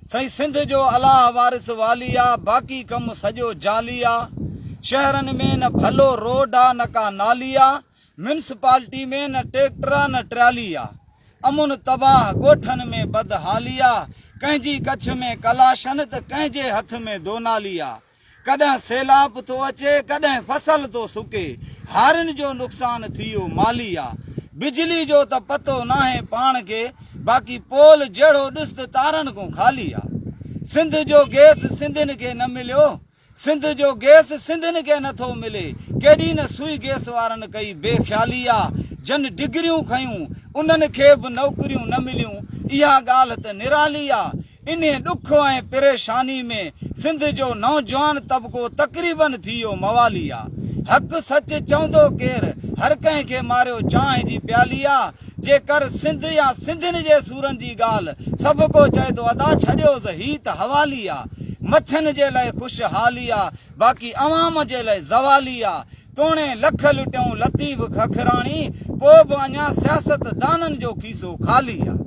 सही सिंध जो अलाह वारिस वाली आ, बाक़ी कम सॼो जाली आ। शहरनि में न भलो रोड आ न का नाली आ, म्यूनिसिपालिटी में न ट्रैक्टर आ न ट्राली आ। अमुन तबाह ॻोठनि में बदहाली आ, कंहिंजी कच्छ में कलाशन त कंहिंजे हथ में दोनाली आ। कॾहिं सैलाब थो अचे कॾहिं फसल थो सुके, हारियुनि जो नुक़सान थियो माली आ। बिजली जो त पतो नाहे पाण खे, बाक़ी पोल जहिड़ो ॾिस त तारनि खां ख़ाली आ। सिंध जो गैस सिंधियुनि खे न मिलियो, सिंध जो गैस सिंधियुनि खे नथो मिले। केॾी न सुई गैस वारनि कई बेख़्याली आ, जन डिग्रियूं खयूं उन्हनि खे बि नौकरियूं न मिलियूं। इहा ॻाल्हि त निराली आ। इन ॾुख ऐं परेशानी में सिंध जो नौजवान तबिको तक़रीबन थी वियो मवाली आ। हक़ सच चवंदो केरु, हर कंहिंखे मारियो चांहि जी प्याली आ। जेकर सिंध या सिंधियुनि जे सूरनि जी ॻाल्हि सभु को चए थो अदा छॾियोसि ही त हवाली आ। मथियुनि जे लाइ ख़ुशहाली आ, बाक़ी अवाम जे लाइ ज़वाली आ। तोणे लख लुटियूं लतीफ़ खखराणी, पोइ बि अञा सियासतदाननि जो खीसो ख़ाली आ।